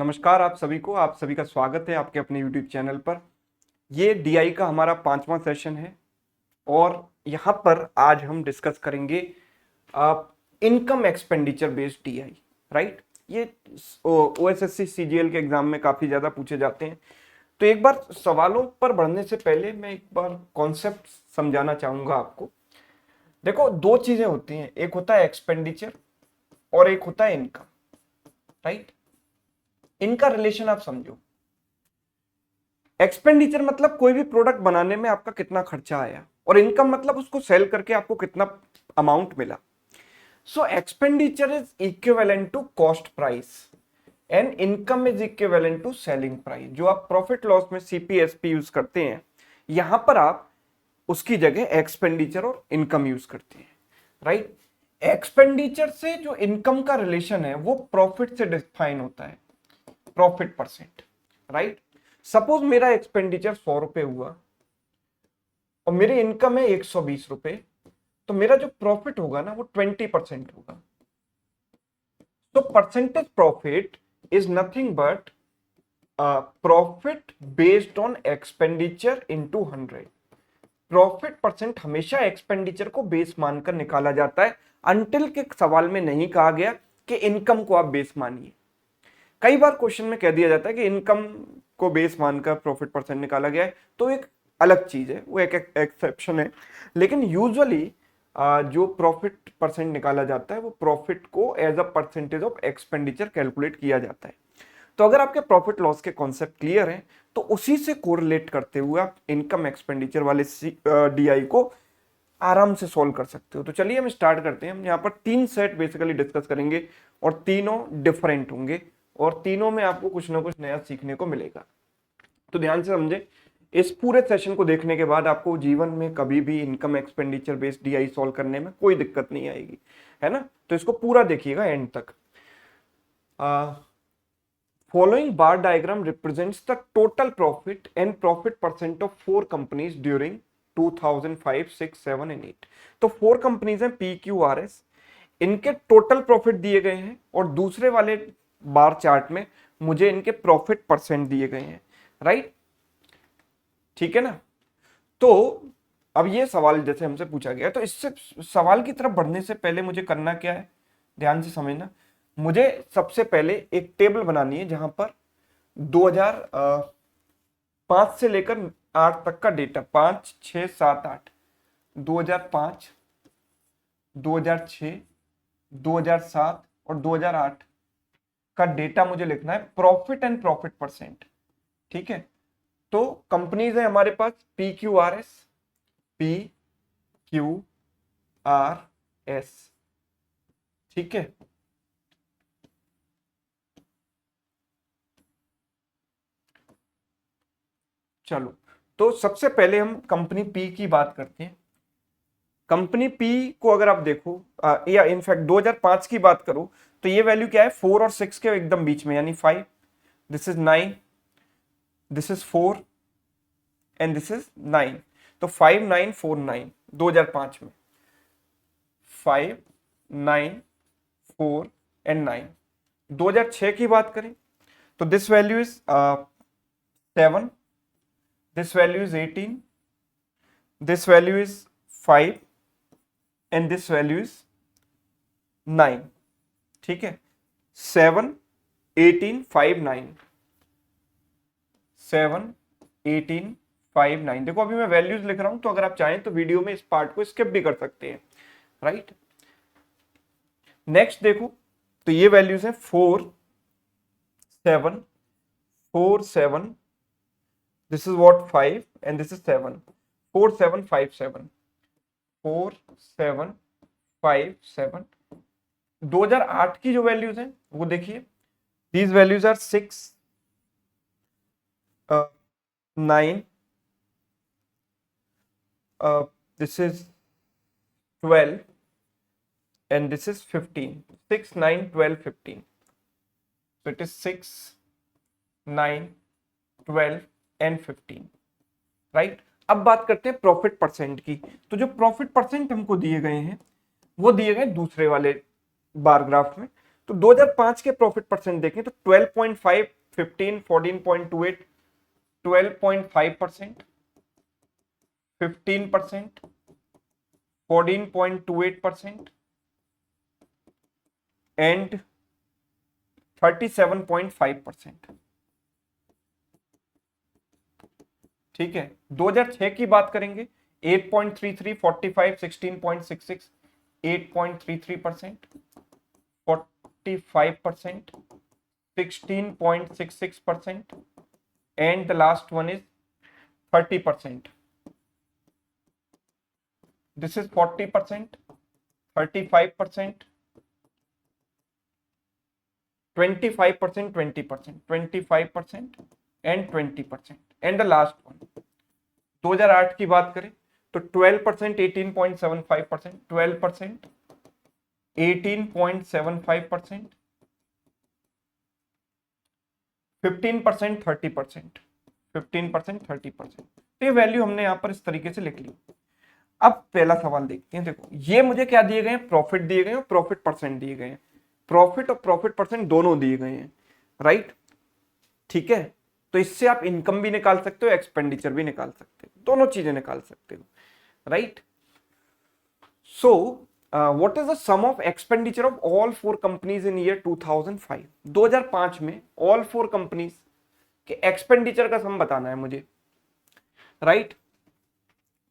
नमस्कार आप सभी को, आप सभी का स्वागत है आपके अपने YouTube चैनल पर। ये डीआई का हमारा 5वां सेशन है और यहाँ पर आज हम डिस्कस करेंगे income expenditure based DI. Right, ये ओएसएससी सीजीएल के एग्जाम में काफ़ी ज़्यादा पूछे जाते हैं। तो एक बार सवालों पर बढ़ने से पहले मैं एक बार कॉन्सेप्ट समझाना चाहूँगा आपको। देखो, दो चीज़ें होती हैं, एक होता है एक्सपेंडिचर और एक होता है इनकम। राइट, इनका रिलेशन आप समझो। एक्सपेंडिचर मतलब कोई भी प्रोडक्ट बनाने में आपका कितना खर्चा आया, और इनकम मतलब उसको सेल करके आपको कितना अमाउंट मिला। So expenditure is equivalent to cost price and income is equivalent to selling price. जो आप प्रॉफिट लॉस में सीपीएसपी यूज करते हैं, यहां पर आप उसकी जगह एक्सपेंडिचर और इनकम यूज करते हैं। राइट, एक्सपेंडिचर से जो इनकम का रिलेशन है वो प्रॉफिट से डिफाइन होता है, प्रॉफिट परसेंट। राइट, सपोज मेरा एक्सपेंडिचर 100 रुपए हुआ और मेरी इनकम है 120 रुपए, तो मेरा जो प्रॉफिट होगा ना वो 20% होगा। तो percentage profit is nothing but profit based on expenditure into 100। Profit percent हमेशा एक्सपेंडिचर को बेस मानकर निकाला जाता है, अंटिल के सवाल में नहीं कहा गया कि इनकम को आप बेस मानिए। कई बार क्वेश्चन में कह दिया जाता है कि इनकम को बेस मानकर प्रॉफिट परसेंट निकाला गया है, तो एक अलग चीज है, वो एक एक्सेप्शन है। लेकिन यूजुअली जो प्रॉफिट परसेंट निकाला जाता है वो प्रॉफिट को as a percentage of expenditure calculate किया जाता है। तो अगर आपके प्रॉफिट लॉस के कॉन्सेप्ट क्लियर हैं तो उसी से कोरिलेट करते हुए आप इनकम एक्सपेंडिचर वाले डीआई को आराम से सॉल्व कर सकते हो। तो चलिए हम स्टार्ट करते हैं। हम यहाँ पर 3 सेट बेसिकली डिस्कस करेंगे और तीनों डिफरेंट होंगे और तीनों में आपको कुछ ना कुछ नया सीखने को मिलेगा। तो ध्यान से समझे, इस पूरे सेशन को देखने के बाद आपको जीवन में कभी भी income expenditure based DI solve करने में कोई दिक्कत नहीं आएगी, है ना। तो इसको पूरा देखिएगा एंड तक। Following bar diagram represents the total profit and profit percent of 4 companies during 2005, 6, 7 and 8। तो 4 कंपनीज हैं PQRS, इनके टोटल प्रॉफिट दिए गए हैं और दूसरे वाले बार चार्ट में मुझे इनके प्रॉफिट परसेंट दिए गए हैं। राइट, ठीक है ना। तो अब ये सवाल जैसे हमसे पूछा गया, तो इससे सवाल की तरफ बढ़ने से पहले मुझे करना क्या है, ध्यान से समझना। मुझे सबसे पहले एक टेबल बनानी है जहां पर 2005 से लेकर 8 तक का डेटा, 5, 6, 7, 8, 2005, 2006, 2007 और 2008 का डेटा मुझे लिखना है, प्रॉफिट एंड प्रॉफिट परसेंट। ठीक है, तो कंपनीज है हमारे पास PQRS, PQRS। ठीक है, चलो तो सबसे पहले हम कंपनी पी की बात करते हैं। कंपनी पी को अगर आप देखो या इनफैक्ट 2005 की बात करो तो ये वैल्यू क्या है, 4 और 6 के एकदम बीच में, यानी 5, this is 9, this is 4 and this is 9। तो 5, 9, 4, 9 2005 में, 5, 9, 4 एंड 9। 2006 की बात करें तो this value is 7, this value is 18, this value is 5 and this value is 9। ठीक है, 7, 18, 5, 9, 7, 18, 5, 9। देखो अभी मैं वैल्यूज लिख रहा हूं, तो अगर आप चाहें तो वीडियो में इस पार्ट को स्किप भी कर सकते हैं। राइट, नेक्स्ट देखो तो ये वैल्यूज है 4, 7, 4, 7, this is what 5 and this is 7, 4, 7, 5, 7, 4, 7, 5, 7। 2008 की जो वैल्यूज हैं वो देखिए, these values are 6, 9, this is 12 and this is 15, 6, 9, 12, 15। so it is 6, 9, 12 and 15। Right, अब बात करते हैं प्रॉफिट परसेंट की। तो जो प्रॉफिट परसेंट हमको दिए गए हैं वो दिए गए दूसरे वाले बार ग्राफ में। तो 2005 के प्रॉफिट परसेंट देखें तो 12.5, 15, 14.28, 12.5%, 15%, 14.28% एंड 37.5%। ठीक है, 2006 की बात करेंगे 8.33, 45, 16.66, 8.33%, 45%, 16.66% and the last one is 30%. This is 40%, 35%, 25%, 20%, 25% and 20% and the last one 2008 की बात करें तो 12%, 18.75%, 12%, 18.75%, 15%, 30%, 15%, 30%। तो ये वैल्यू हमने यहां पर इस तरीके से लिख ली। अब पहला सवाल देखते हैं। देखो ये मुझे क्या दिए गए हैं, प्रॉफिट दिए गए हैं और प्रॉफिट परसेंट दिए गए हैं। प्रॉफिट और प्रॉफिट परसेंट दोनों दिए गए हैं, राइट। ठीक है, तो इससे आप इनकम भी निकाल सकते हो, एक्सपेंडिचर भी निकाल सकते हो, दोनों चीजें निकाल सकते हो, right. So what is the sum of expenditure of all four companies in year 2005? 2005 में ऑल फोर कंपनीज के एक्सपेंडिचर का सम बताना है मुझे, राइट।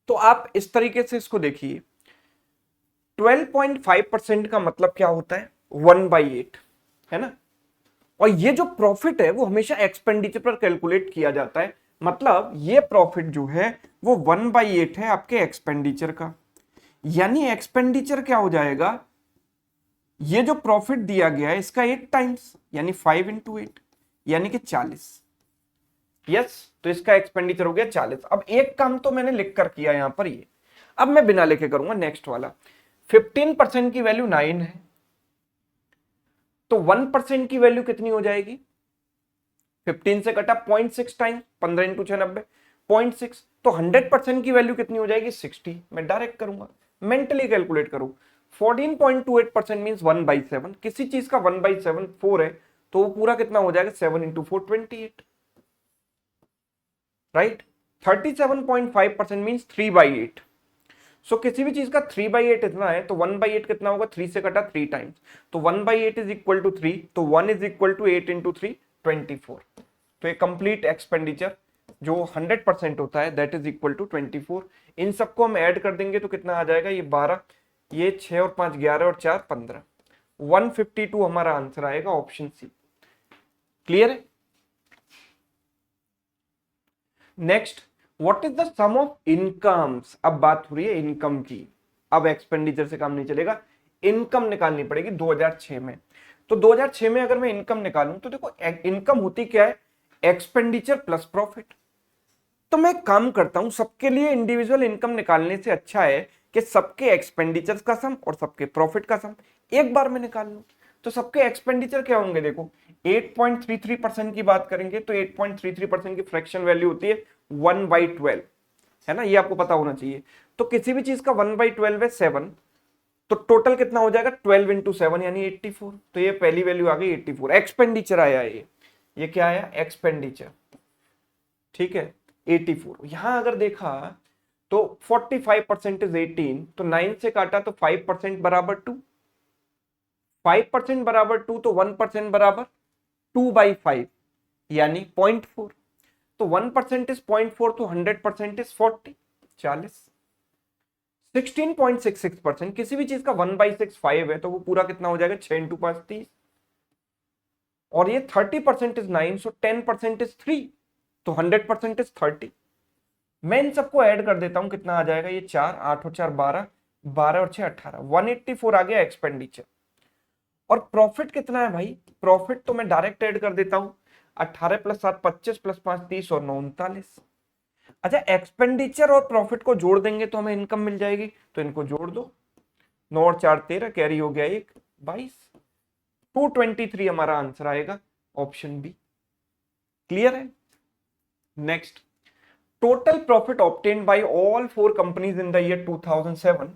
तो आप इस तरीके से इसको देखिए, 12.5% का मतलब क्या होता है, 1/8, है ना। और ये जो प्रॉफिट है वो हमेशा एक्सपेंडिचर पर कैलकुलेट किया जाता है, मतलब ये प्रॉफिट जो है वो 1/8 है आपके एक्सपेंडिचर का। यानी एक्सपेंडिचर क्या हो जाएगा, ये जो प्रॉफिट दिया गया है इसका 8 टाइम्स, यानी 5 × 8 यानी कि 40। यस, तो इसका एक्सपेंडिचर हो गया 40। अब एक काम तो मैंने लिख कर किया यहां पर ये, अब मैं बिना लिखे करूंगा नेक्स्ट वाला। 15% की वैल्यू 9 है, तो 1% की वैल्यू कितनी हो जाएगी, 15 से कटा 0.6 टाइम 15 × 6 90, 0.6, तो 100% की वैल्यू कितनी हो जाएगी 60। मैं डायरेक्ट करूंगा, मेंटली कैलकुलेट करूं। 14.28% मींस 1/7, किसी चीज का 1/7 4 है, तो वो पूरा कितना हो जाएगा 7 × 4 28, राइट। 37.5% मींस 3/8। सो किसी भी चीज का 3/8 इतना है, तो 1/8 कितना होगा, 3 से कटा 3 टाइम्स, तो 1/8 इज इक्वल टू 3, तो 1 इज इक्वल टू 8 × 3 24। तो ये कंप्लीट एक्सपेंडिचर जो 100% होता है दैट इज इक्वल टू 24। इन सबको हम ऐड कर देंगे तो कितना आ जाएगा, ये 12, ये 6 और 5 11 और 4 15, 152 हमारा आंसर आएगा, ऑप्शन सी। क्लियर है। Next, what is the sum of incomes? अब बात हो रही है इनकम की, अब एक्सपेंडिचर से काम नहीं चलेगा, इनकम निकालनी पड़ेगी 2006 में। तो 2006 में अगर मैं इनकम निकालूं तो देखो इनकम होती क्या है, एक्सपेंडिचर प्लस प्रॉफिट। तो मैं काम करता हूं, सबके लिए इंडिविजुअल इनकम निकालने से अच्छा है कि सबके एक्सपेंडिचर्स का सम और सबके प्रॉफिट का सम एक बार में निकाल लूं। तो सबके एक्सपेंडिचर क्या होंगे, देखो 8.33% की बात करेंगे तो 8.33% की फ्रैक्शन वैल्यू होती है 1/12, है ना, ये आपको पता होना चाहिए। तो किसी भी चीज का 1/12 है 7, तो टोटल कितना हो जाएगा 12 × 7 यानी 84। तो ये पहली वैल्यू आ गई 84, एक्सपेंडिचर आया ये क्या आया, एक्सपेंडिचर। ठीक है, 84। यहां अगर देखा तो 45% इज 18, तो 9 से काटा तो 5% बराबर 2, 5% बराबर 2, तो 1% बराबर 2/5 यानी 0.4। तो 1% इज 0.4, तो 100% इज 40। 16.66%, किसी भी चीज का 1/6 5 है, तो वो पूरा कितना हो जाएगा 6 × 5 30। और ये 30% इज 9, सो 10% इज 3, तो 100% इज 30। मैं इन सबको ऐड कर देता हूं, कितना आ जाएगा, ये 4, 8 और 4 12, 12 और 6 18, 184 आ गया एक्सपेंडिचर। और प्रॉफिट कितना है भाई, प्रॉफिट तो मैं डायरेक्ट ऐड कर देता हूं, 18 + 7 25 + 5 30 और 9 39। अच्छा, एक्सपेंडिचर और प्रॉफिट को जोड़ देंगे तो हमें इनकम मिल जाएगी, तो इनको जोड़ दो, 9 और 4 13, कैरी हो गया 1 22, 223 हमारा आंसर आएगा, ऑप्शन बी। क्लियर है। Next, total profit obtained by all four companies in the year 2007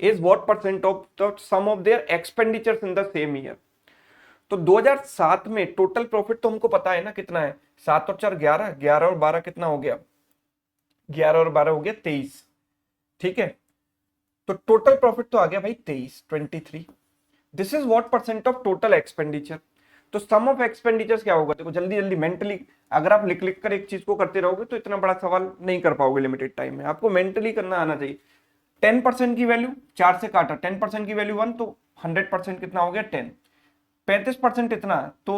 is what percent of the sum of their expenditures in the same year? तो 2007 में टोटल प्रॉफिट तो हमको पता है ना कितना है, 7 और 4 11, 11 और 12 कितना हो गया, 11 और 12 हो गया 23, ठीक है। तो टोटल प्रॉफिट तो आ गया भाई 23। This is what percent of total expenditure. तो सम ऑफ एक्सपेंडिचर्स क्या होगा, देखो जल्दी जल्दी मेंटली अगर आप लिख लिख कर एक चीज को करते रहोगे तो इतना बड़ा सवाल नहीं कर पाओगे लिमिटेड टाइम में, आपको मेंटली करना आना चाहिए। 10% की वैल्यू 4 से काटा, 10% की वैल्यू 1, तो 100% कितना हो गया 10। 35% इतना, तो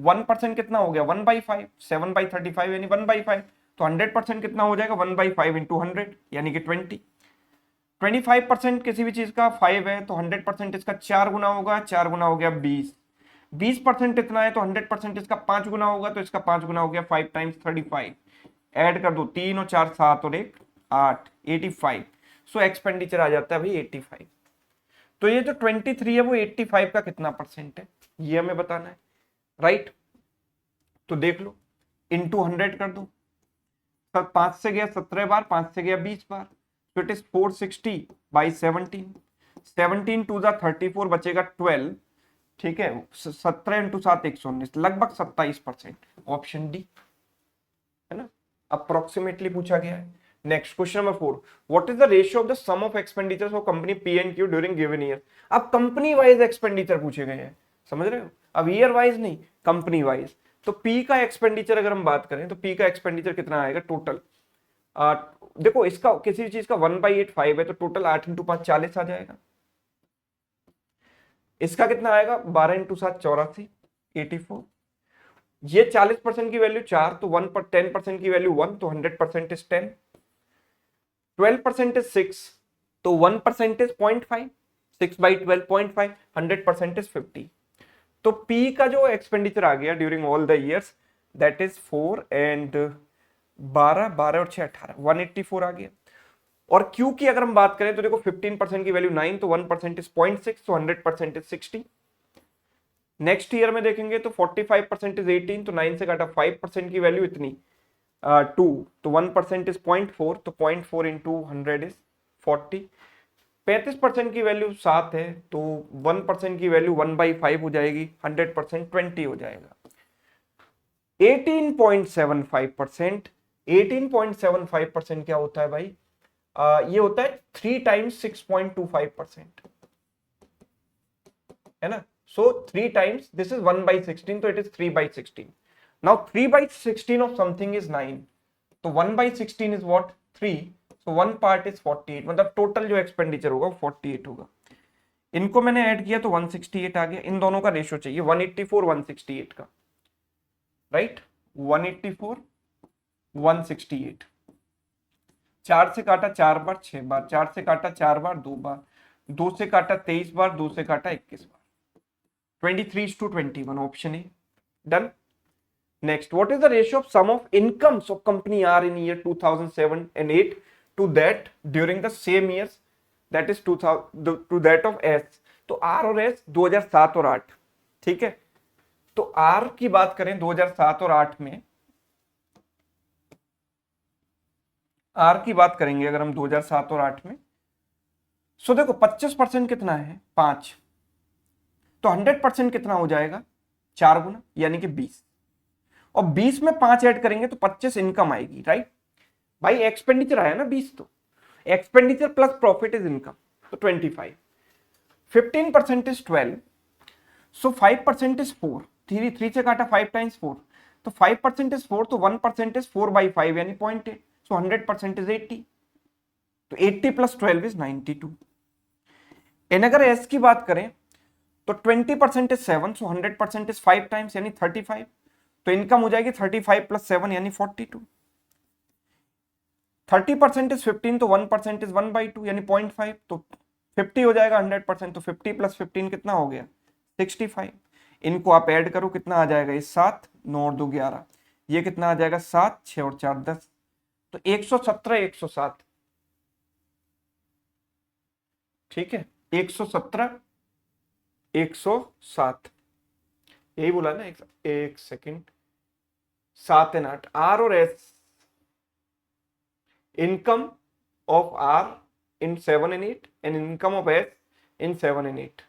1% कितना हो गया 1/5, 7/35 यानी 1/5। तो 100% कितना हो जाएगा 1/5 इंटू 100 यानी कि 20। 25% किसी भी चीज का 5 है तो 100% इसका 4 गुना होगा, 4 गुना हो गया 20। 20% इतना है तो 100% इसका 5 गुना होगा, तो इसका 5 गुना हो गया 5 टाइम्स 35। ऐड कर दो, 3 और 4 7 और 1 8, 85। सो एक्सपेंडिचर आ जाता है भाई 85। तो ये जो 23 है वो 85 का कितना परसेंट है ये हमें बताना है, राइट। तो देख लो, इंटू 100 कर दो, 5 से गया 17 बार, 5 से गया 20 बार, तो it is 460 by 17। 17 two the 34 बचेगा 12, ठीक है। 17 इंटू 7 119, लगभग 27%, ऑप्शन डी है ना, अप्रोक्सीमेटली पूछा गया है। Next question number 4, what is the ratio of the sum of expenditures of company P and Q during given year. अब कंपनी वाइज एक्सपेंडिचर पूछे गए हैं, समझ रहे हो, अब ईयर वाइज नहीं, कंपनी वाइज। तो पी का एक्सपेंडिचर अगर हम बात करें तो पी का एक्सपेंडिचर कितना आएगा टोटल, देखो इसका किसी भी चीज का 1/8 5 है तो टोटल 8 इंटू 5 40 आ जाएगा। इसका कितना आएगा 12 इंटू 7 84, 84। ये 40% की वैल्यू 4, तो 1 पर 10% की वैल्यू 1, तो 100% इज 10। 12% इज 6, तो 1% इज 0.5, 6/12 0.5, 100% इज 50। तो P का जो एक्सपेंडिचर आ गया during all the years that is 4 and 12, 12 और 6 18, 184 आ गया। और Q की अगर हम बात करें तो देखो 15% की वैल्यू 9, तो 1% इज 0.6, तो 100% इज 60। नेक्स्ट ईयर में देखेंगे तो 45% इज 18, तो 9 से काटा 5% की वैल्यू इतनी 2, तो 1% इज 0.4, तो 0.4 इंटू 100 इज 40। 35% की वैल्यू 7 है, तो 1% की वैल्यू 1/5 हो जाएगी, 100% 20 हो जाएगा। 18.75%, 18.75% क्या होता है भाई, ये होता है 3 टाइम्स 6.25%, है ना। सो 3 टाइम्स दिस इज 1/16, तो it is 3/16। Now 3/16 of something is 9, तो 1/16 is what 3, so 1 part is 48, मतलब टोटल जो एक्सपेंडिचर होगा वो 48 होगा। इनको मैंने ऐड किया तो 168 आ गया। इन दोनों का रेशियो चाहिए 184 168 का, राइट। 184 168, 4 से काटा 4 बार 6 बार, 4 से काटा 4 बार 2 बार, 2 से काटा 23 बार, 2 से काटा 21 बार, 23:21, option A done. Next, what is the ratio of sum of incomes of company R in year 2007 and 8 to that during the same years, that is 2000 to that of S। तो R और S 2007 और 8, ठीक है। तो R की बात करें 2007 और 8 में, R की बात करेंगे अगर हम 2007 और 8 में, सो देखो 25% कितना है 5, तो 100% कितना हो जाएगा 4 गुना यानी कि 20, और 20 में 5 ऐड करेंगे तो 25 इनकम आएगी, राइट भाई। एक्सपेंडिचर आया ना 20, तो expenditure plus profit is income, तो 25। 15% इज 12, सो 5% इज 4, 3 से काटा 5 टाइम्स 4, तो 5% इज 4, तो 1% इज 4/5 यानी 0.8, सो 100% इज 80, तो 80 प्लस 12 इज 92। एंड अगर एस की बात करें तो 20% इज 7, सो 100% इज 5 टाइम्स यानी 35, तो इनकम हो जाएगी 35 प्लस 7 यानी 42। 30% इज 15, तो 1% इज 1/2 यानी 0.5, तो 50 हो जाएगा 100%, तो 50 प्लस 15 कितना हो गया 65। इनको आप ऐड करो कितना आ जाएगा, ये 7 9 और 2 11, ये कितना आ जाएगा 7 6 और 4 10, तो 117 107, ठीक है। 117 107, यही बोला ना, एक सेकेंड, 7 और 8, आर और S, income of R in 7 and 8 and income of S in 7 and 8,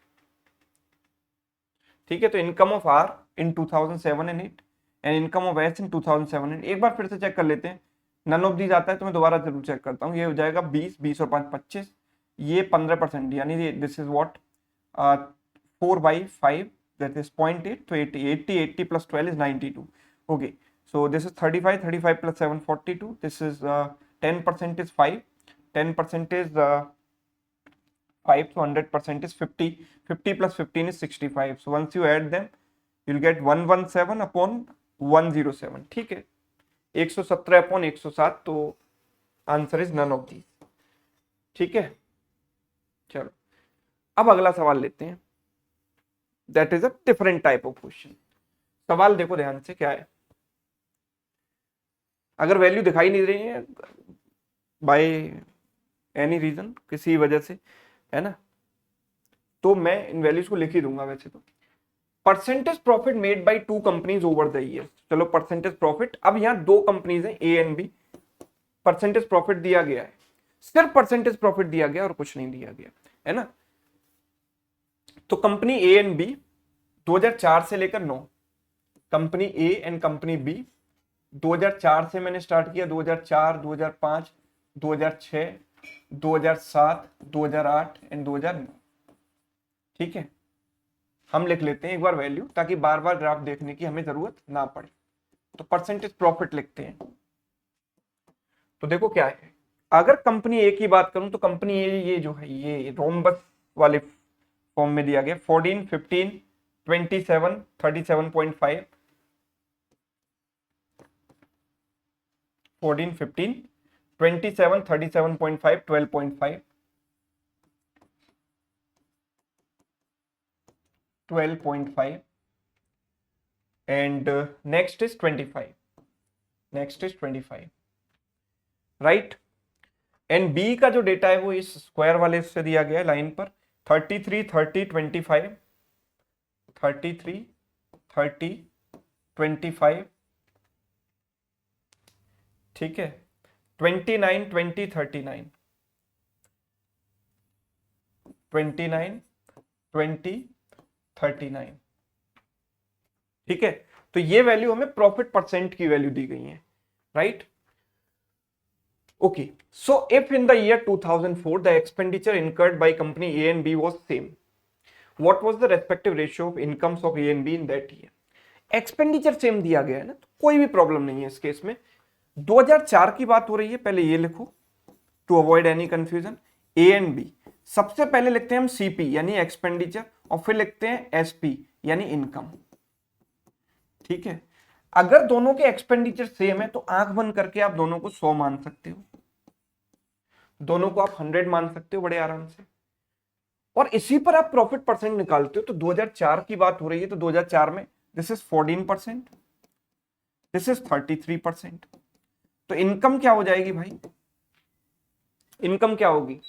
ठीक है, तो income of R in 2007 and 8 and income of S in 2007 and, एक बार फिर से चेक कर लेते हैं। नन ऑफ दीज आता है तो मैं दोबारा जरूर चेक करता हूँ। ये हो जाएगा 20, 20 और 5 25, ये 15%, यानी this is what 4/5, that is 0.8, तो 80 plus 12 is 92। Okay, so this is 35, 35 plus 7, 42, this is 10% is 5, 10% is 5, so 100% is 50, 50 plus 15 is 65, so once you add them you'll get 117 upon 107, ठीक है, 117 upon 107, तो answer is none of these. ठीक है, चलो अब अगला सवाल लेते हैं, that is a different type of question. सवाल देखो ध्यान से क्या है, अगर वैल्यू दिखाई नहीं रही है बाय एनी रीजन, किसी वजह से, है ना, तो मैं इन वैल्यूज को लिख ही दूंगा वैसे तो। Percentage profit made by two companies over the year, चलो परसेंटेज प्रॉफिट, अब यहाँ दो कंपनीज हैं A and B, percentage profit दिया गया है, सिर्फ परसेंटेज प्रॉफिट दिया गया और कुछ नहीं दिया गया, है ना। तो कंपनी ए एंड बी 2004 से लेकर 9, company A and company B 2004 से मैंने स्टार्ट किया, 2004, 2005, 2006, 2007, 2008 एंड 2009। ठीक है, हम लिख लेते हैं एक बार वैल्यू ताकि बार बार ग्राफ देखने की हमें जरूरत ना पड़े। तो परसेंटेज प्रॉफिट लिखते हैं, तो देखो क्या है, अगर कंपनी ए की बात करूं तो कंपनी ए ये जो है ये रोम्बस वाले फॉर्म में दिया गया, 14, 15, 27, 37.5, 14, 15, 27, 37.5, 12.5, 12.5 and next is 25, next is 25, right. And B का जो डेटा है वो इस स्क्वायर वाले से दिया गया है लाइन पर, 33, 30, 25, 33, 30, 25, ठीक है, 29, 20, 39, 29, 20, 39, ठीक है। तो ये वैल्यू हमें प्रॉफिट परसेंट की वैल्यू दी गई है, right. Okay, so if in the year 2004 the expenditure incurred by company A and B was same, what was the respective ratio of incomes of A and B in that year. Expenditure same दिया गया है ना, तो कोई भी problem नहीं है इस केस में। 2004 की बात हो रही है, पहले ये लिखो to avoid any confusion. A and B, सबसे पहले लिखते हैं हम सीपी यानी एक्सपेंडिचर, और फिर लिखते हैं एसपी यानी इनकम, ठीक है। अगर दोनों के एक्सपेंडिचर सेम है तो आंख बंद करके आप दोनों को 100 मान सकते हो, दोनों को आप 100 मान सकते हो बड़े आराम से, और इसी पर आप प्रॉफिट परसेंट निकालते हो। तो 2004 की बात हो रही है, तो 2004 में दिस इज 14%, दिस इज 33%, तो इनकम क्या हो जाएगी भाई, इनकम क्या होगी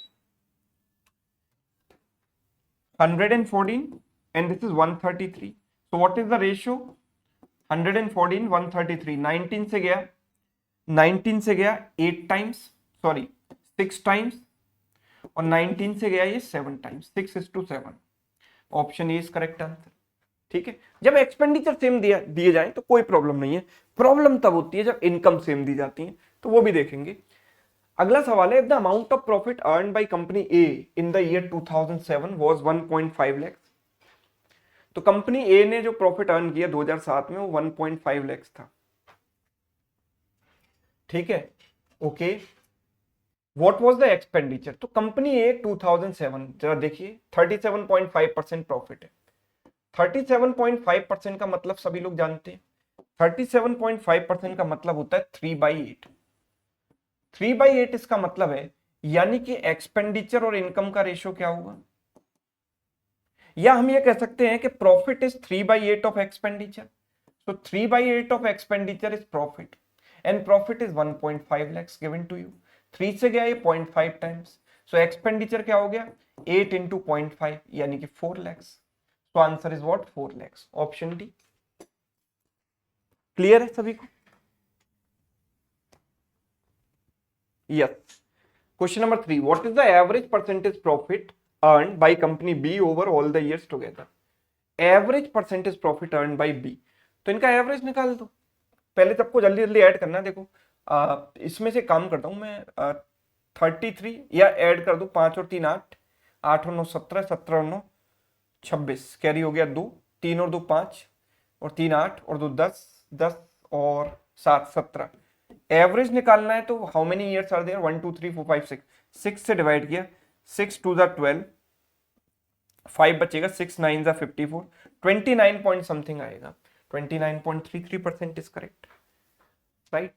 114 and this is 133, so what is the ratio 114 133, 19 से गया 19 से गया 8 टाइम्स, सॉरी 6 टाइम्स, और 19 से गया ये 7 times, 6:7, option A is correct answer. ठीक है, जब एक्सपेंडिचर सेम दिए जाए तो कोई प्रॉब्लम नहीं है, प्रॉब्लम तब होती है जब इनकम सेम दी जाती है, तो वो भी देखेंगे। अगला सवाल है, the amount of profit earn bye company A in the year 2007 was 1.5 lakh. तो कंपनी ए ने जो प्रॉफिट अर्न किया 2007 में वो 1.5 लाख था, ठीक है। Okay, what was the expenditure, तो कंपनी ए 2007, जरा देखिए 37.5% प्रॉफिट है। 37.5% का मतलब सभी लोग जानते हैं, 37.5% का मतलब होता है 3/8। 3/8 इसका मतलब है, यानी कि एक्सपेंडिचर और इनकम का रेशियो क्या होगा, या हम ये कह सकते हैं कि profit is 3/8 of expenditure. So 3/8 of expenditure is profit and profit is 1.5 lakhs given to you. 3 से गया ये 0.5 टाइम्स, सो एक्सपेंडिचर क्या हो गया 8 into 0.5 यानी कि 4 lakhs। So answer is what 4 lakhs, option D. Clear है सभी को? Yes. Question number 3, what is the average percentage profit earned by company B over all the years together। Average percentage profit earn by B, तो इनका average निकाल दो। पहले सबको जल्दी जल्दी ऐड करना है। देखो इसमें से काम करता हूं मैं 33, या ऐड कर दो 5 और 3 8, 8 और 9 17, 17 और 9 26, कैरी हो गया 2, 3 और 2 5 और 3 8 और 2 10, 10 और 7 17। एवरेज निकालना है तो how many years are there, 1 2 3 4 5 6, 6 से डिवाइड किया, 6 2 12, 5 बचेगा, 6 9 54, 29 पॉइंट समथिंग आएगा, 29.33% इज करेक्ट, राइट।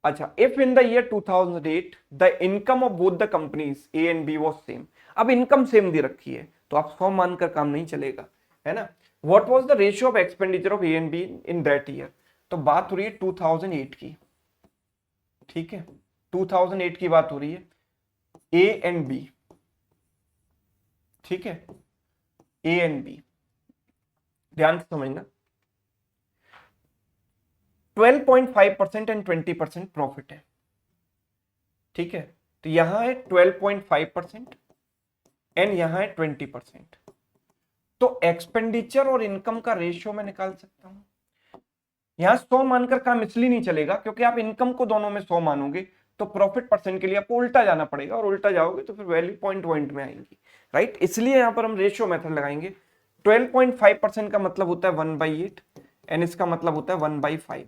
अच्छा, if in the year 2008 the income of both the companies A and B was same, अब इनकम सेम दे रखी है तो आप 100 मानकर काम नहीं चलेगा, है ना। What was the ratio of expenditure of A and B in that year, तो बात हो रही है 2008 की, ठीक है, 2008 की बात हो रही है, ए एंड बी, ठीक है, ए एंड बी, ध्यान से समझना। 12.5% एंड 20% प्रॉफिट है, ठीक है, तो यहां है 12.5% एंड यहां है 20%, तो एक्सपेंडिचर और इनकम का रेशियो मैं निकाल सकता हूं। यहां 100 मानकर काम इसलिए नहीं चलेगा क्योंकि आप इनकम को दोनों में 100 मानोगे तो प्रॉफिट परसेंट के लिए आपको उल्टा जाना पड़ेगा, और उल्टा जाओगे तो फिर वैल्यू पॉइंट पॉइंट में आएंगी, राइट। इसलिए यहां पर हम रेशियो मेथड लगाएंगे। 12.5% का मतलब होता है 1/8 एंड इसका मतलब होता है 1/5।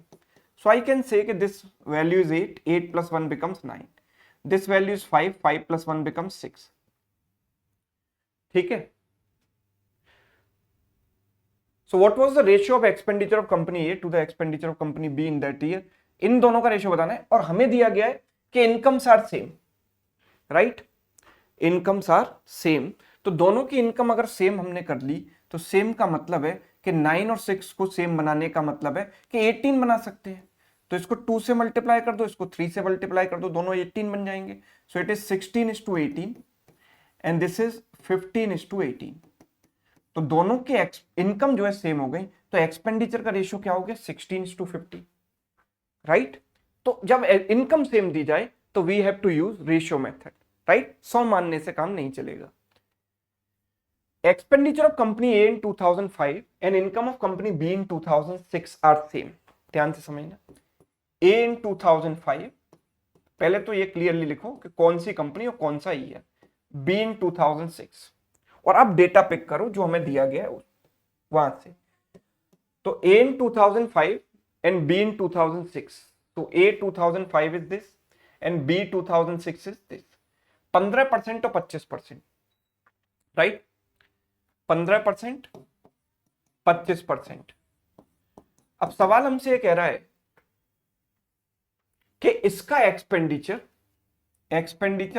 So I can say that this value is 8, 8 plus 1 becomes 9. This value is 5, 5 plus 1 becomes 6. ठीक है। So what was the ratio of expenditure of company A to the expenditure of company B in that year? इन दोनों का ratio बताना है, और हमें दिया गया है कि incomes are same, right, incomes are same, तो दोनों की इनकम अगर सेम हमने कर ली तो सेम का मतलब है कि 9 और 6 को सेम बनाने का मतलब है कि 18 बना सकते हैं, तो इसको 2 से मल्टीप्लाई कर दो, इसको 3 से मल्टीप्लाई कर दो, दोनों 18 बन जाएंगे। So it is 16:18 and this is 15:18, तो दोनों की इनकम जो है सेम हो गई, तो एक्सपेंडिचर का रेशियो क्या हो गया, 16:50, राइट। तो जब इनकम सेम दी जाए तो we have to use ratio method, right. 100 मानने से काम नहीं चलेगा। Expenditure of company A in 2005 and income of company B in 2006 are same. ध्यान से समझना। A in 2005, पहले तो ये क्लियरली लिखो कि कौन सी कंपनी और कौन सा ईयर। B in 2006, और अब डेटा पिक करो जो हमें दिया गया है वहां से। तो A in 2005 and B in 2006, तो A 2005 is this and B 2006 is this. 15% और 25%, राइट, 15%, 25%। अब सवाल हमसे ये कह रहा है कि इसका एक्सपेंडिचर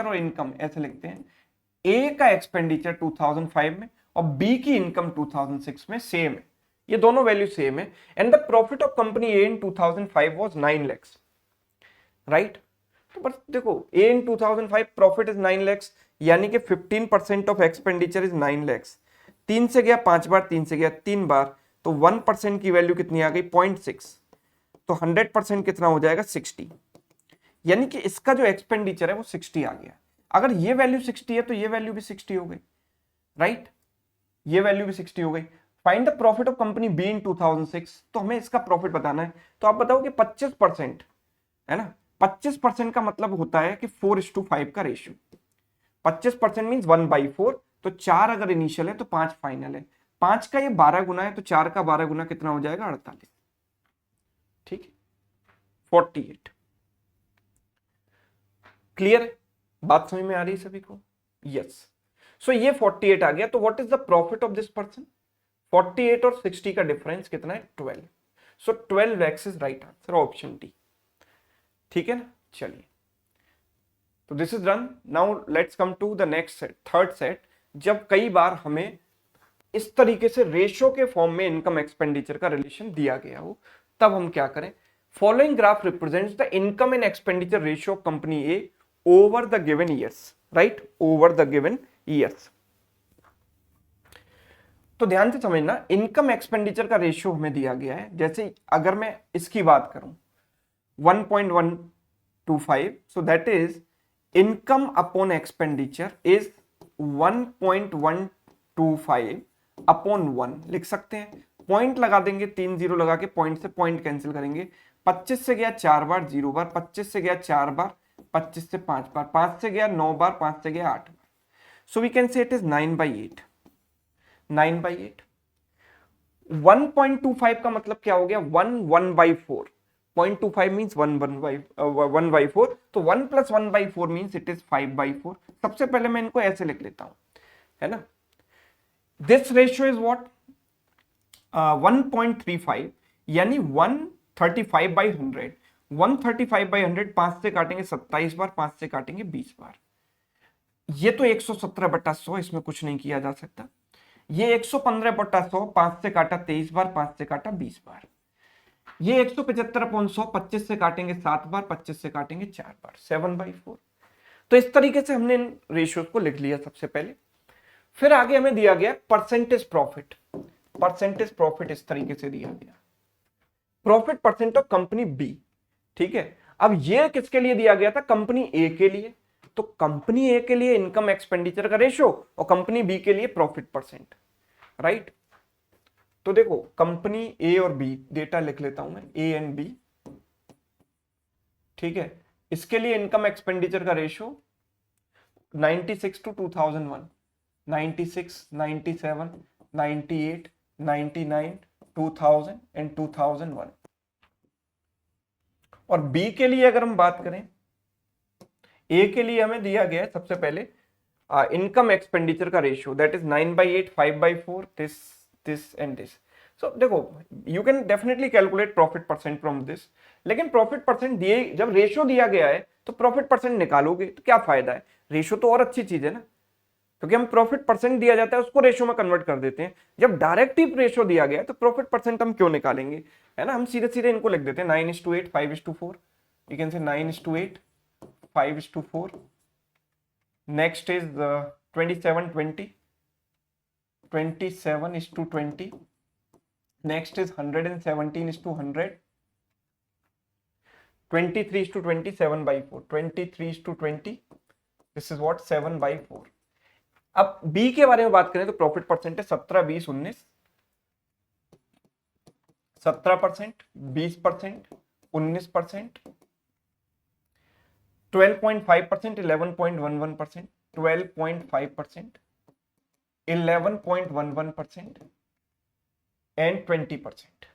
और इनकम ऐसे लिखते हैं, ए का एक्सपेंडिचर 2005 में और बी की इनकम 2006 में सेम है, ये दोनों वैल्यू सेम है, and the profit of company A in 2005 was 9 lakh, right. तो बस देखो, ए इन 2005 प्रॉफिट इज 9 लाख, यानी कि 15% ऑफ एक्सपेंडिचर इज 9 लाख। 3 से गया 5 बार, 3 से गया 3 बार, तो 1% की वैल्यू कितनी आ गई, 0.6, तो 100% कितना हो जाएगा, 60, यानी कि इसका जो एक्सपेंडिचर है वो 60 आ गया। अगर ये वैल्यू 60 है तो ये वैल्यू भी 60 हो गई, राइट, ये वैल्यू भी 60 हो गई। Find the profit of company be in 2006, तो हमें इसका प्रॉफिट बताना है, तो आप बताओ कि 25%, है ना, 25% का मतलब होता है कि 4:5 का रेशियो। 25% मीन्स 1/4, तो 4 अगर इनिशियल है तो 5 फाइनल है, 5 का ये 12 गुना है, तो 4 का 12 गुना कितना हो जाएगा, 48, ठीक है, 48। क्लियर, बात समझ में आ रही है सभी को, यस। सो ये 48 आ गया, तो what is the profit of this person, 48 और 60 का डिफरेंस कितना है, 12, so 12 lakh is right answer, option D, ठीक है ना। चलिए, तो this is run. Now let's come to the next set, third set. जब कई बार हमें इस तरीके से रेशियो के फॉर्म में इनकम एक्सपेंडिचर का रिलेशन दिया गया हो, तब हम क्या करें। Following graph represents the income and expenditure ratio of company A over the given years, right, over the given years. तो ध्यान से समझना, इनकम एक्सपेंडिचर का रेशियो हमें दिया गया है। जैसे अगर मैं इसकी बात करूं 1.125, so that is income upon expenditure is 1.125 upon 1 लिख सकते हैं। पॉइंट लगा देंगे, 3 जीरो लगा के पॉइंट से पॉइंट कैंसिल करेंगे। 25 से गया 4 बार 0 बार, 25 से गया 4 बार, 25 से 5 बार, 5 से गया 9 बार, 5 से गया 8 बार। So we can say it is 9/8। 9/8 1.25 का मतलब क्या हो गया? 1/4। 0.25 मीन्स 1/4, तो 1 + 1/4 मीन्स इट इज 5/4। सबसे पहले मैं इनको ऐसे लिख लेता हूं, है ना। This ratio is what? 1.35, यानी 135/100। 135/100 5 से काटेंगे 27 बार, 5 से काटेंगे 20 बार। ये तो 117/100, इसमें कुछ नहीं किया जा सकता। ये 115/100, 5 से काटा 23 बार, 5 से काटा 20 बार। ये 175/100, 25 से काटेंगे 7 बार, 25 से काटेंगे 4 बार, 7/4। तो इस तरीके से हमने इन रेशियोज को लिख लिया सबसे पहले। फिर आगे हमें दिया गया परसेंटेज प्रॉफिट। परसेंटेज प्रॉफिट इस तरीके से दिया गया, profit percent of company B. ठीक है, अब ये किसके लिए दिया गया था? कंपनी ए के लिए। तो कंपनी ए के लिए इनकम एक्सपेंडिचर का रेशियो और कंपनी बी के लिए प्रॉफिट परसेंट, राइट। तो देखो कंपनी ए और बी, डेटा लिख लेता हूं मैं, ए एंड बी। ठीक है, इसके लिए इनकम एक्सपेंडिचर का रेशियो 96 to 2001, 96, 97, 98, 99, 2000 एंड 2001। और बी के लिए अगर हम बात करें, ए के लिए हमें दिया गया है सबसे पहले इनकम एक्सपेंडिचर का ratio, that is 9/8, 5/4, this and this. So देखो you can definitely calculate profit percent from this, लेकिन प्रॉफिट परसेंट दिए, जब रेशियो दिया गया है तो प्रॉफिट परसेंट निकालोगे तो क्या फायदा है? रेशियो तो और अच्छी चीज है ना, क्योंकि हम प्रॉफिट परसेंट दिया जाता है उसको रेशियो में कन्वर्ट कर देते हैं। जब डायरेक्ट ही रेशियो दिया गया है तो प्रॉफिट परसेंट हम क्यों निकालेंगे, है ना। हम सीधे सीधे इनको लिख देते हैं 9:8, 5:4। You can say 9:8, 5:4। Next is 27:20, 27:20। Next is 117:100, 23:20, 7/4, 23:20। This is what? 7/4। अब बी के बारे में बात करें तो प्रॉफिट परसेंट है 17, 20, 19। 17%, 20%, 19%, 12.5%, 11.11%, 12.5%, 11.11% एंड 20%।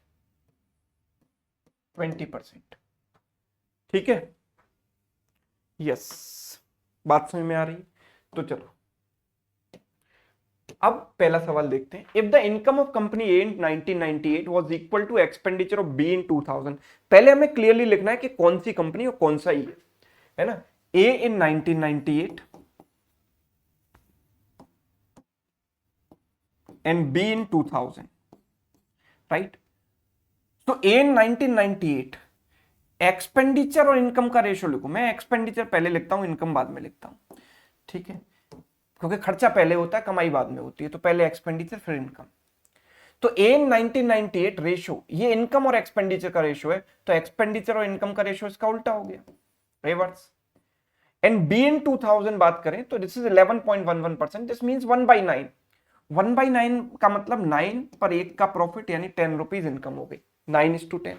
20%। ठीक है, यस, बात समझ में आ रही? तो चलो अब पहला सवाल देखते हैं। If the income of company A in 1998 was equal to expenditure of B in 2000। पहले हमें क्लियरली लिखना है कि कौन सी कंपनी और कौन सा ईयर, है ना। ए in 1998 and B in 2000, right. तो ए इन 1998 एक्सपेंडिचर और इनकम का रेशियो लिखो। मैं एक्सपेंडिचर पहले लिखता हूं, इनकम बाद में लिखता हूं, ठीक है, क्योंकि खर्चा पहले होता है, कमाई बाद में होती है। तो पहले एक्सपेंडिचर फिर इनकम। तो ए इन 1998 रेशियो, ये इनकम और एक्सपेंडिचर का रेशियो है, तो एक्सपेंडिचर और इनकम का रेशियो इसका उल्टा हो गया, रिवर्स। एंड बी इन 2000 बात करें तो दिस इज 11.11%, दिस मींस 1/9। 1/9 का मतलब 9 पर 1 का प्रॉफिट, यानी 10 रुपीज इनकम हो गई। 9:10।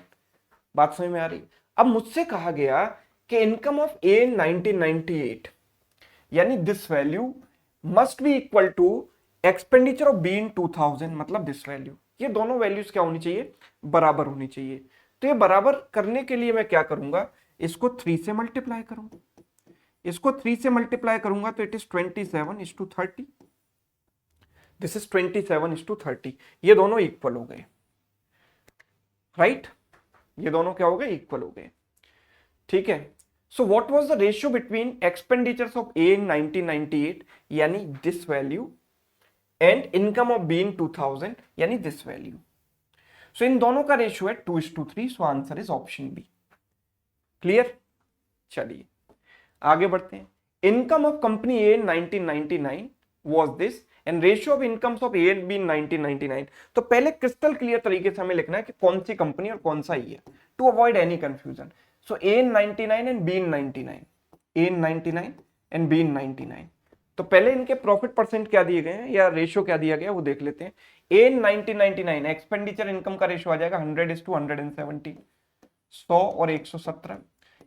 बात समझ में आ रही? अब मुझसे कहा गया कि इनकम ऑफ ए इन 1998, यानी this value must be equal to expenditure of B in 2000, मतलब दिस वैल्यू। ये दोनों वैल्यूज क्या होनी चाहिए? बराबर होनी चाहिए। तो ये बराबर करने के लिए मैं क्या करूंगा? इसको 3 से मल्टीप्लाई करूंगा। इसको 3 से मल्टीप्लाई करूंगा तो इट इज 27:30। This is 27:30। ये दोनों इक्वल हो गए, राइट। ये दोनों क्या हो गए? इक्वल हो गए, ठीक है। So what was the ratio between expenditures of A in 1998, यानी this value, and income of B in 2000, यानी this value. So इन दोनों का रेशियो है 2:3, so answer is option B. Clear? चलिए आगे बढ़ते हैं। Income of company A in 1999 was this and ratio of incomes of A and B in 1999। तो पहले क्रिस्टल क्लियर तरीके से हमें लिखना है कि कौन सी कंपनी और कौन सा year, to avoid any confusion. So A in 99 and B in 99, A in 99 and B in 99। तो पहले इनके प्रॉफिट परसेंट क्या दिए गए हैं या रेशियो क्या दिया गया वो देख लेते हैं। ए 1999 एक्सपेंडिचर इनकम का रेशियो आ जाएगा 100:170, 100 और 117।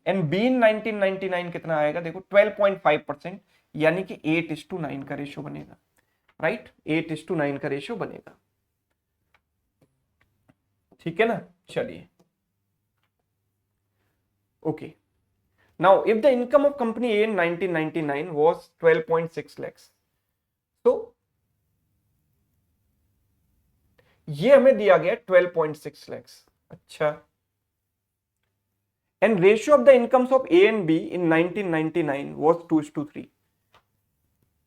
एंड बी इन 1999 कितना आएगा देखो 12.5%, यानी कि 8:9 का रेशियो बनेगा, राइट, 8:9 का रेशियो बनेगा। ठीक है ना, चलिए okay. Now if the income of company A in 1999 was 12.6 lakhs, तो ये हमें दिया गया 12.6 lakhs। अच्छा, and ratio of the incomes of A and B in 1999 was 2:3।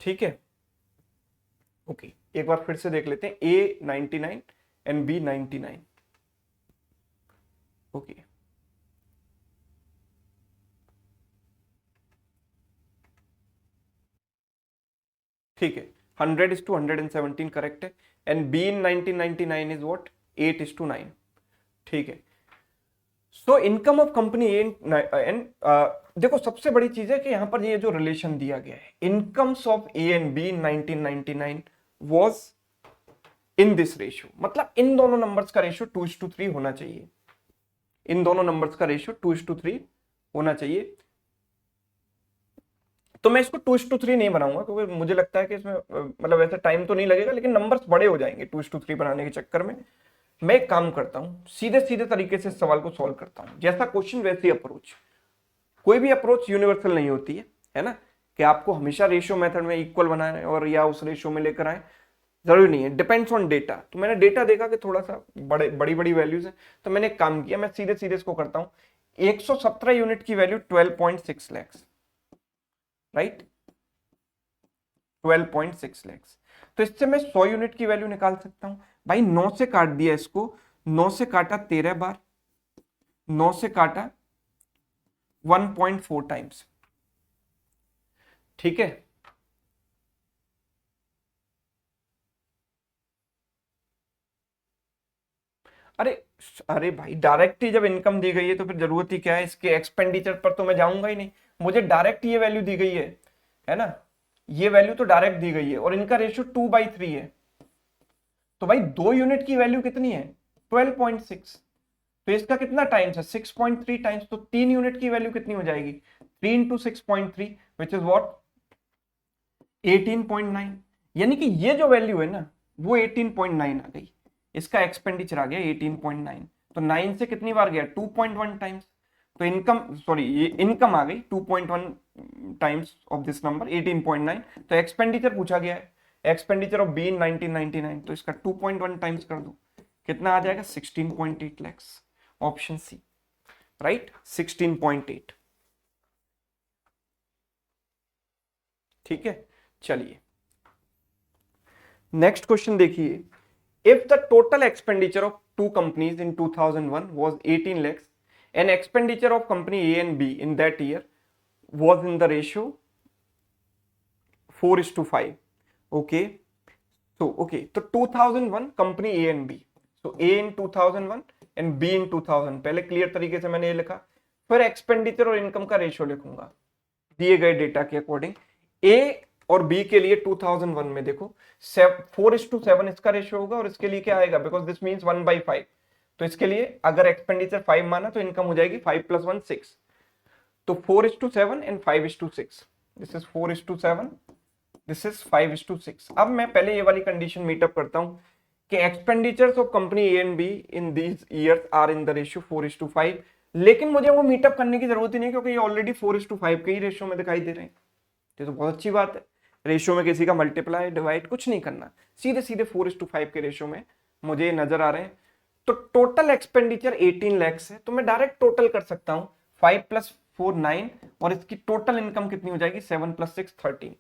ठीक है, ओके, एक बार फिर से देख लेते हैं, ए 99 एंड बी 99। ओके, ठीक है, 100:117 करेक्ट है, and B in 1999 is what 8:9। ठीक है, so income of company and देखो सबसे बड़ी चीज है कि यहां पर ये जो रिलेशन दिया गया है, incomes of A and B in 1999 was in this ratio, मतलब इन दोनों नंबर्स का रेशियो 2:3 होना चाहिए, इन दोनों नंबर्स का रेशियो 2:3 होना चाहिए। तो मैं इसको 2:3 नहीं बनाऊंगा क्योंकि मुझे लगता है कि इसमें मतलब वैसे टाइम तो नहीं लगेगा, लेकिन नंबर्स बड़े हो जाएंगे 2:3 बनाने के चक्कर में। मैं एक काम करता हूं, सीधे सीधे तरीके से इस सवाल को सॉल्व करता हूं, जैसा क्वेश्चन वैसी अप्रोच। कोई भी अप्रोच यूनिवर्सल नहीं होती है ना, कि आपको हमेशा रेशियो मेथड में इक्वल बनाए और या उस रेशियो में लेकर आए, जरूरी नहीं है, डिपेंड्स ऑन डेटा। तो मैंने डेटा देखा कि थोड़ा सा बड़ी बड़ी वैल्यूज है, तो मैंने एक काम किया, मैं सीधे सीधे इसको करता हूं। 117 यूनिट की वैल्यू 12.6 lakhs, राइट, 12.6 lakhs। तो इससे मैं 100 यूनिट की वैल्यू निकाल सकता हूं। भाई 9 से काट दिया इसको, 9 से काटा 13 बार, 9 से काटा 1.4 टाइम्स। ठीक है, अरे अरे भाई डायरेक्ट ही जब इनकम दी गई है तो फिर जरूरत ही क्या है, इसके एक्सपेंडिचर पर तो मैं जाऊंगा ही नहीं, मुझे डायरेक्ट ये वैल्यू दी गई है ना, ये वैल्यू तो डायरेक्ट दी गई है और इनका रेशियो 2/3 है। तो भाई 2 यूनिट की वैल्यू कितनी है 12.6, तो इसका कितना टाइम्स है 6.3 टाइम्स, तो 3 यूनिट की वैल्यू कितनी हो जाएगी 3 × 6.3 विच इज व्हाट 18.9, यानी कि ये जो वैल्यू है ना वो 18.9 आ गई, इसका एक्सपेंडिचर आ गया 18.9, तो 9 से कितनी बार गया 2.1 टाइम्स, तो इनकम सॉरी ये इनकम आ गई 2.1 टाइम्स ऑफ दिस नंबर 18.9। तो एक्सपेंडिचर पूछा गया है, एक्सपेंडिचर ऑफ बी इन 1999, तो इसका 2.1 टाइम्स कर दो, कितना आ जाएगा 16.8 lakhs, ऑप्शन सी, राइट 16.8। ठीक है, चलिए नेक्स्ट क्वेश्चन देखिए, if the total expenditure of two companies in 2001 was 18 lakhs and expenditure of company A and B in that year was in the ratio 4:5, okay, so okay, तो 2001 company A and B, so A in 2001 and B in 2000, पहले clear तरीके से मैंने ये लिखा, फिर expenditure और income का रेशियो लिखूंगा दिए गए डेटा के अकॉर्डिंग। A और बी के लिए 2001 में देखो 4:7 इसका रेशियो होगा, और इसके लिए क्या आएगा बिकॉज दिस मींस 1/5, तो इसके लिए अगर एक्सपेंडिचर 5 माना तो इनकम हो जाएगी 5 + 1 6, तो 4:7 and 5:6, this is 4:7, this is 5:6। अब मैं पहले ये वाली कंडीशन मीटअप करता हूं कि expenditures of company A and B in these years are in the ratio 4:5, लेकिन मुझे वो मीटअप करने की जरूरत ही नहीं क्योंकि ये ऑलरेडी 4:5 के ही रेशियो में दिखाई दे रहे हैं, ये तो बहुत अच्छी बात है। रेशियो में किसी का मल्टीप्लाई डिवाइड कुछ नहीं करना, सीधे सीधे 4:5 के रेशियो में मुझे नजर आ रहे हैं। तो टोटल एक्सपेंडिचर 18 lakhs है, तो मैं डायरेक्ट टोटल कर सकता हूं 5 + 4 9, और इसकी टोटल इनकम कितनी हो जाएगी 7 + 6 13,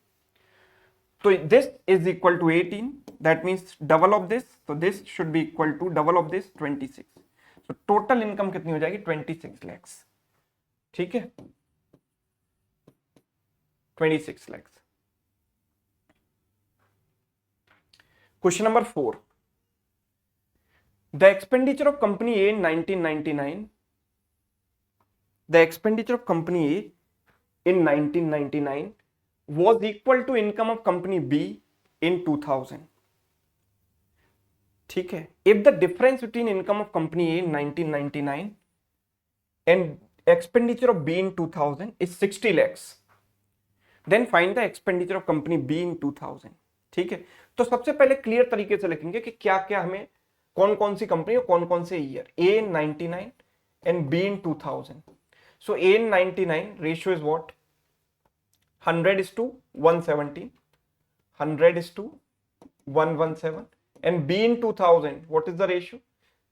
तो this is equal to 18, that means double of this, तो this should be equal to double of this 26, तो टोटल इनकम कितनी हो जाएगी 26 lakhs। ठीक है, 26 lakhs। Question number 4. The expenditure of company A in 1999. The expenditure of company A in 1999 was equal to income of company B in 2000. ठीक है, if the difference between income of company A in 1999 and expenditure of B in 2000 is 60 lakhs, then find the expenditure of company B in 2000. ठीक है, तो सबसे पहले clear तरीके से लिखेंगे कि क्या क्या हमें कौन कौन सी कंपनी और कौन कौन से year, A in 99 and B in 2000. So A in 99 ratio is what? 100 is to 117, 100 is to 117, and B in 2000, what is the ratio?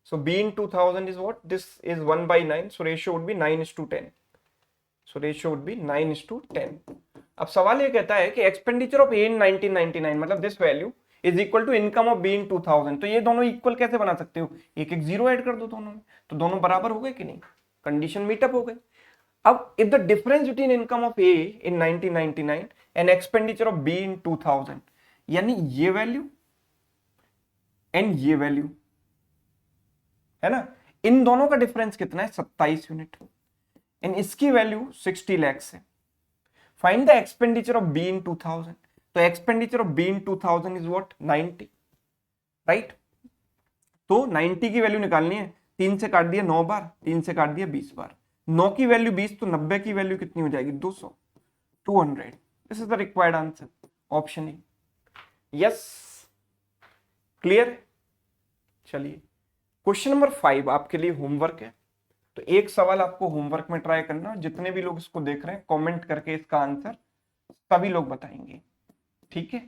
So B in 2000 is what? This is 1 by 9, so ratio would be 9 is to 10. So ratio would be 9 is to 10. अब सवाल ये कहता है कि expenditure of A in 1999 मतलब this value is equal to income of B in 2000, तो ये दोनों इक्वल कैसे बना सकते हो? एक एक जीरो ऐड कर दो दोनों में, तो दोनों बराबर हो गए कि नहीं? कंडीशन मीटअप हो गई. अब if the difference between income of A in 1999 and expenditure of B in 2000, यानी ये वैल्यू एंड ये वैल्यू है ना, इन दोनों का डिफरेंस कितना है? 27 यूनिट, एंड इसकी वैल्यू 60 lakhs है. Find the expenditure of B in 2000, तो expenditure of B in 2000 is what? 90, right? तो 90 की वैल्यू निकालनी है, 3 से काट दिया 9 बार, 3 से काट दिया 20 बार, 9 की वैल्यू 20, तो 90 की वैल्यू कितनी हो जाएगी? 200, 200. This is the required answer, option A. Yes, clear? चलिए क्वेश्चन नंबर 5 आपके लिए होमवर्क है. तो एक सवाल आपको होमवर्क में ट्राई करना, जितने भी लोग इसको देख रहे हैं कमेंट करके इसका आंसर सभी लोग बताएंगे, ठीक है?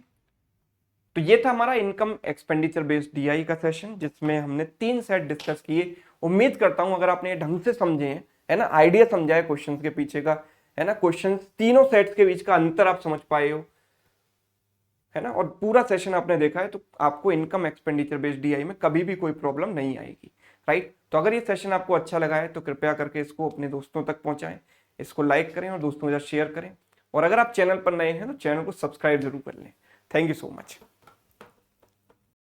तो ये था हमारा इनकम एक्सपेंडिचर बेस्ड डीआई का सेशन, जिसमें हमने 3 सेट डिस्कस किए. उम्मीद करता हूं अगर आपने ये ढंग से समझे हैं, है ना, आइडिया समझा है क्वेश्चंस के पीछे का, है ना, क्वेश्चंस तीनों सेट्स के बीच का अंतर आप समझ पाए हो, है ना, और पूरा सेशन आपने देखा है, तो आपको इनकम एक्सपेंडिचर बेस्ड डीआई में कभी भी कोई प्रॉब्लम नहीं आएगी, राइट? तो अगर ये सेशन आपको अच्छा लगा है तो कृपया करके इसको अपने दोस्तों तक पहुंचाएं, इसको लाइक करें और दोस्तों के साथ शेयर करें, और अगर आप चैनल पर नए हैं तो चैनल को सब्सक्राइब जरूर कर लें. Thank you so much.